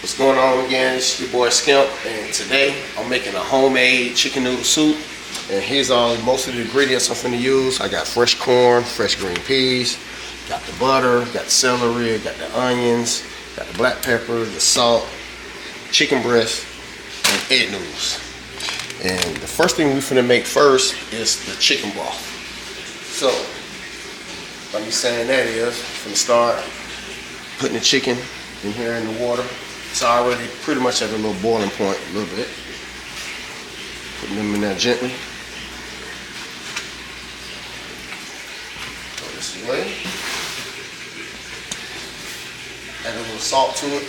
What's going on again? It's your boy Skimp, and today I'm making a homemade chicken noodle soup. And here's most of the ingredients I'm finna use. I got fresh corn, fresh green peas, got the butter, got the celery, got the onions, got the black pepper, the salt, chicken breast, and egg noodles. And the first thing we finna make first is the chicken broth. So, like me saying that is, I'm finna start putting the chicken in here in the water. It's already pretty much at a little boiling point, a little bit. Putting them in there gently. Throw this away. Add a little salt to it.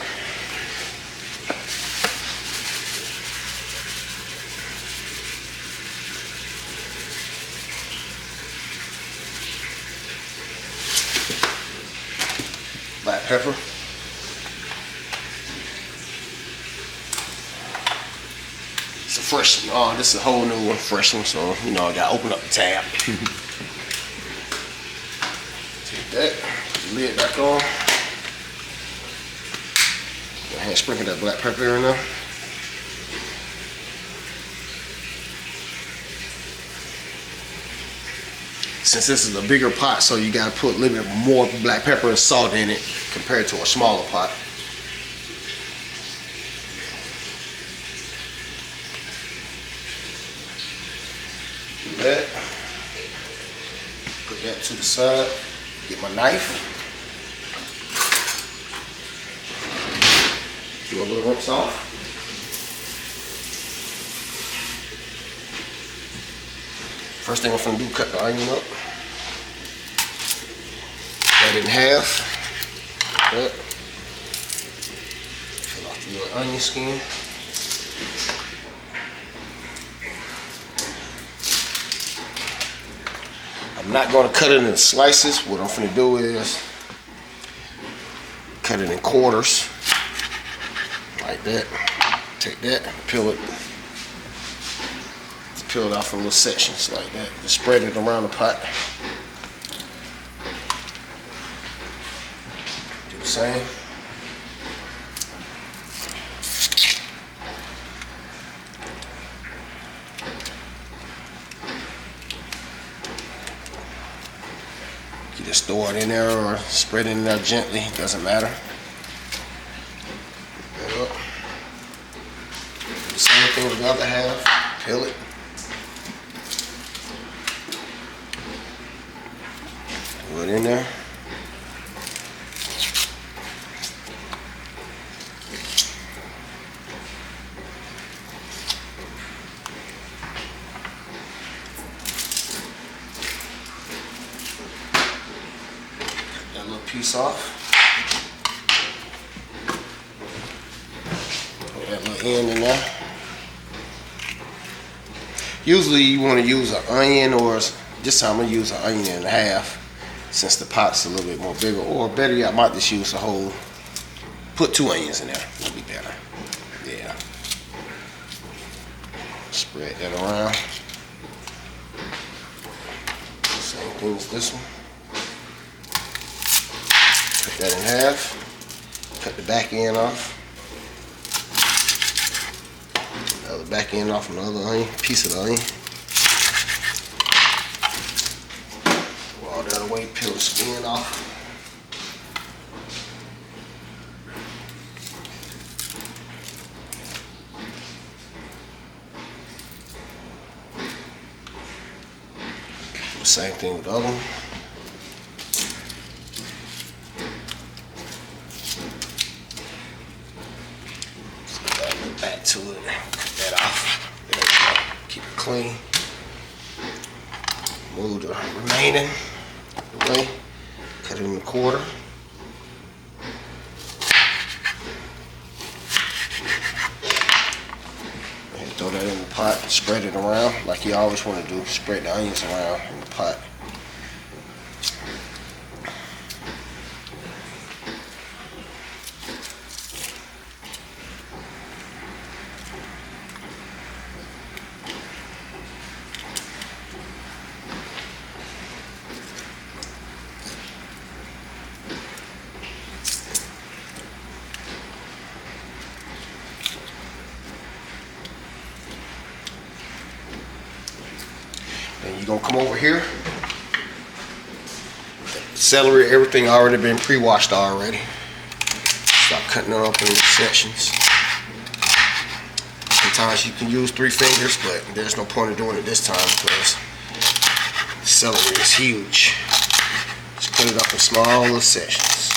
Black pepper. It's a fresh one. Oh, this is a whole new one, fresh one. So, you know, I gotta open up the tab. Take that, put the lid back on. Go ahead and sprinkle that black pepper in there. Since this is a bigger pot, so you gotta put a little bit more black pepper and salt in it compared to a smaller pot. That. Put that to the side. Get my knife. Do a little rinse off. First thing I'm gonna do, cut the onion up. Cut it in half. That. Peel off the little onion skin. I'm not going to cut it in slices. What I'm going to do is cut it in quarters, like that. Take that, peel it. Peel it off in little sections like that. Just spread it around the pot. Do the same. You just throw it in there or spread it in there gently, it doesn't matter. Put that up. Do the same thing with the other half, peel it. Put it in there. Piece off. Put that little end in there. Usually you want to use an onion, or this time I'm going to use an onion and a half since the pot's a little bit more bigger, or better yet, I might just use a whole, put 2 onions in there, it'll be better. Yeah. Spread that around. Same thing as this one. Cut that in half. Cut the back end off. The back end off another onion, piece of the onion. Throw all that away, peel the skin off. Do the same thing with the other one. Back to it, cut that off. There we go. Keep it clean. Move the remaining away. Cut it in a quarter. And throw that in the pot. Spread it around like you always want to do. Spread the onions around in the pot. And you're gonna come over here. Celery, everything already been pre-washed already. Start cutting it up in sections. Sometimes you can use 3 fingers, but there's no point in doing it this time because celery is huge. Just cut it up in small little sections.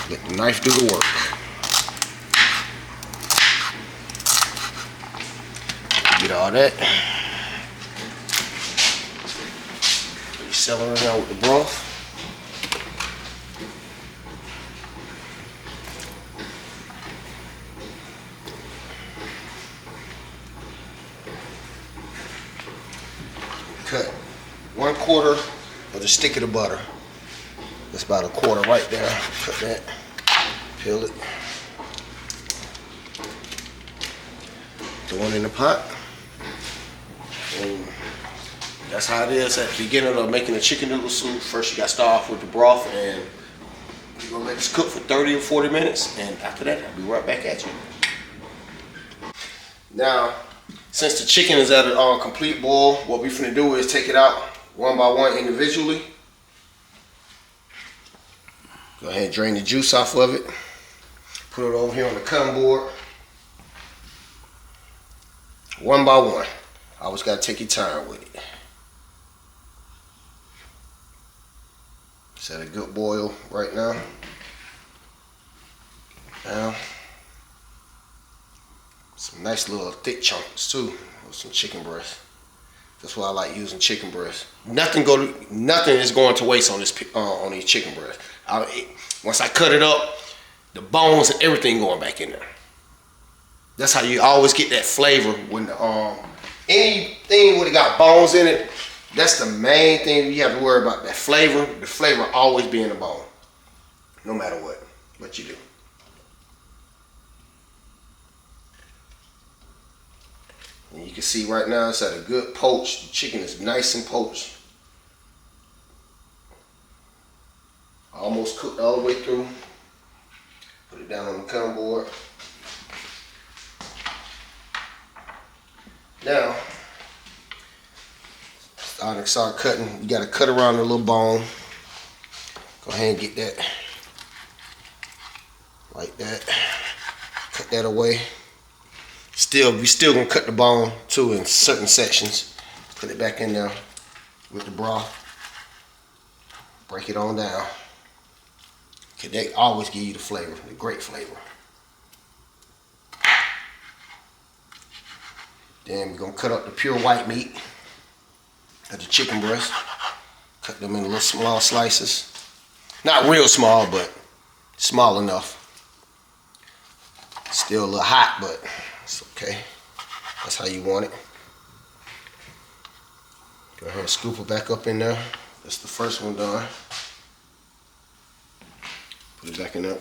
Let the knife do the work. Get all that. Put your celery down with the broth. Cut 1/4 of the stick of the butter. That's about 1/4 right there. Cut that. Peel it. Throw it in the pot. And that's how it is at the beginning of making a chicken noodle soup. First you got to start off with the broth, and you're going to let this cook for 30 or 40 minutes, and after that I'll be right back at you. Now, since the chicken is at a complete boil, what we're finna do is take it out one by one individually. Go ahead and drain the juice off of it. Put it over here on the cutting board. One by one. Always gotta take your time with it. It's at a good boil right now. Now, some nice little thick chunks too, with some chicken breast. That's why I like using chicken breast. Nothing is going to waste on these chicken breasts. Once I cut it up, the bones and everything going back in there. That's how you always get that flavor when anything when it got bones in it. That's the main thing you have to worry about. That flavor. The flavor always be in the bone, no matter what you do. And you can see right now it's at a good poach. The chicken is nice and poached. Almost cooked all the way through. Put it down on the cutting board. Now, start cutting. You got to cut around the little bone. Go ahead and get that like that. Cut that away. We still gonna cut the bone too in certain sections. Put it back in there with the broth. Break it on down. Cause they always give you the flavor, the great flavor. Then we're gonna cut up the pure white meat of the chicken breast. Cut them in little small slices. Not real small, but small enough. Still a little hot, but it's okay. That's how you want it. Go ahead and scoop it back up in there. That's the first one done. Put it back in there.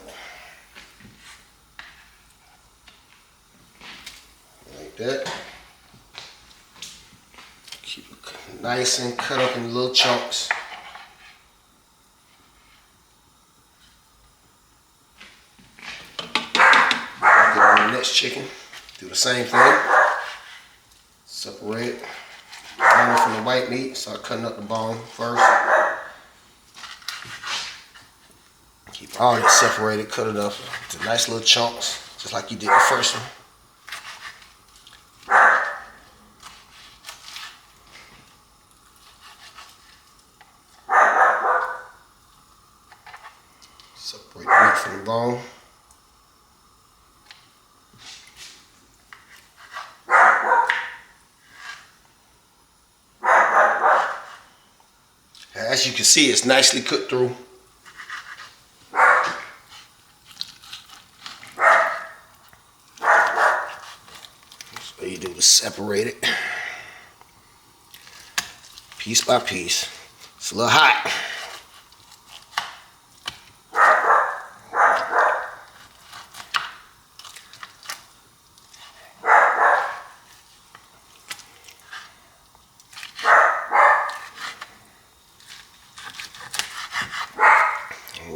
Like that. Keep it nice and cut up in little chunks. Get on the next chicken. Do the same thing. Separate it. Bone from the white meat. Start cutting up the bone first. Keep all that separated. Cut it up to nice little chunks, just like you did the first one. Separate the meat from the bone. As you can see, it's nicely cooked through. So you do is separate it piece by piece. It's a little hot.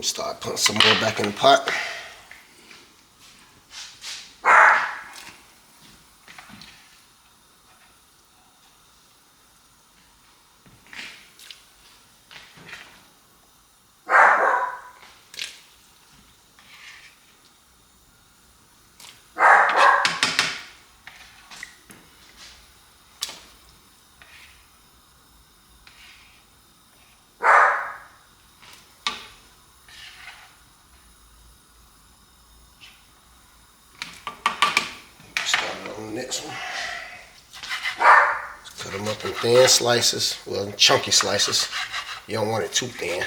Start putting some more back in the pot. them up in thin slices, well, chunky slices. You don't want it too thin.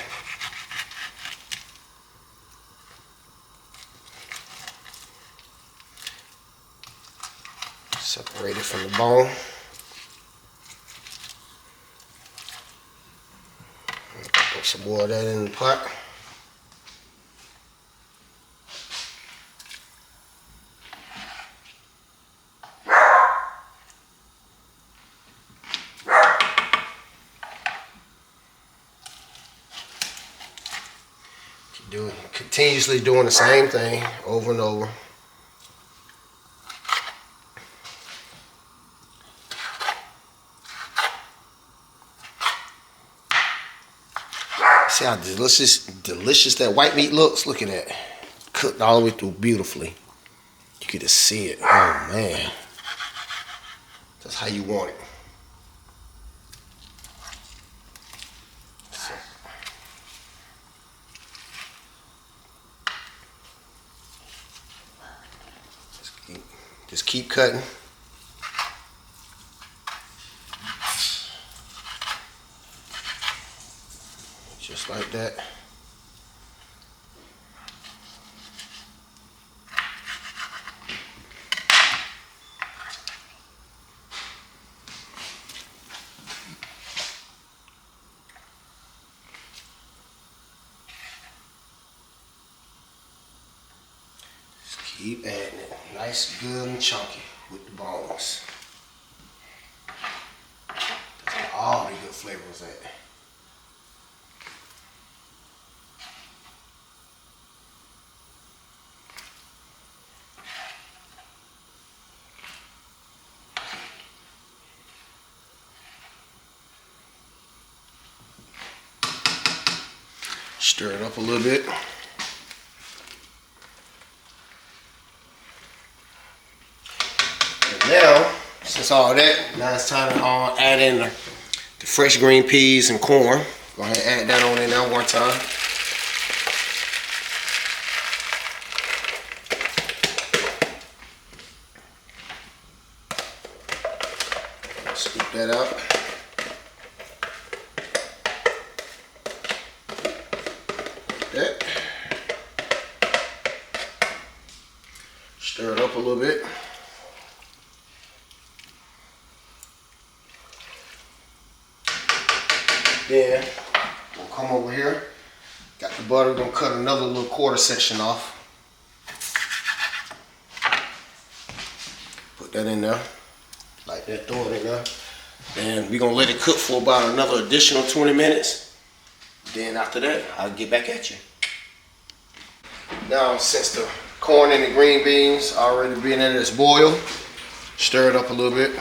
Separate it from the bone. Put some more of that in the pot. Continuously doing the same thing over and over. See how delicious that white meat looks? Look at that. Cooked all the way through beautifully. You can just see it. Oh man. That's how you want it. Just keep cutting. Just like that. Just keep adding it. Nice, good, and chunky with the bones. That's where all the good flavors at. Stir it up a little bit. And now, since all that, now it's time to add in the fresh green peas and corn. Go ahead and add that on in there one time. Scoop that out. That. Stir it up a little bit. Then we'll come over here. Got the butter. Gonna cut another little quarter section off. Put that in there, like that. Throw it in there. And we're gonna let it cook for about another additional 20 minutes. Then after that, I'll get back at you. Now, since the corn and the green beans already been in its boil, stir it up a little bit.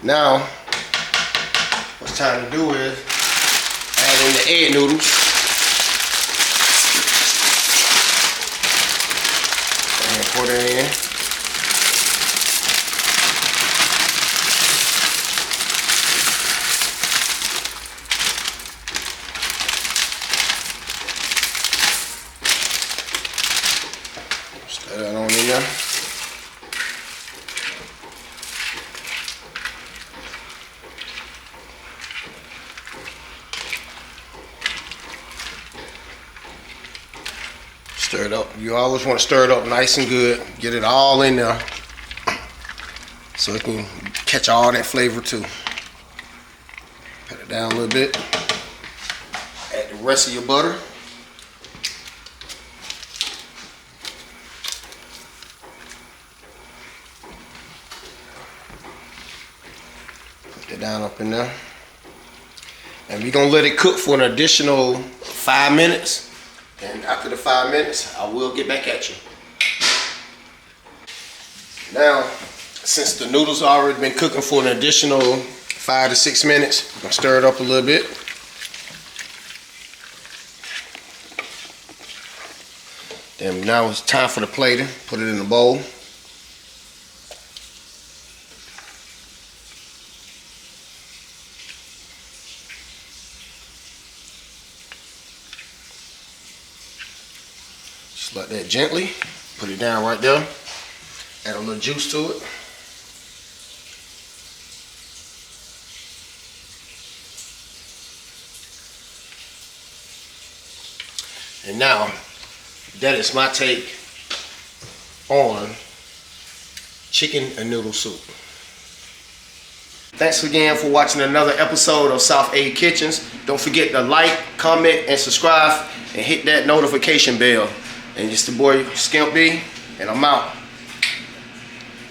Now, what's time to do is add in the egg noodles. And pour that in. Stir that on in there. Stir it up. You always want to stir it up nice and good. Get it all in there so it can catch all that flavor too. Put it down a little bit. Add the rest of your butter. Put that down up in there. And we're going to let it cook for an additional 5 minutes. And after the 5 minutes, I will get back at you. Now, since the noodles have already been cooking for an additional 5 to 6 minutes, I'm gonna stir it up a little bit. Then now it's time for the plating. Put it in the bowl. Just like that gently. Put it down right there. Add a little juice to it. And now, that is my take on chicken and noodle soup. Thanks again for watching another episode of South Aid Kitchens. Don't forget to like, comment, and subscribe, and hit that notification bell. And it's the boy Skimp B, and I'm out.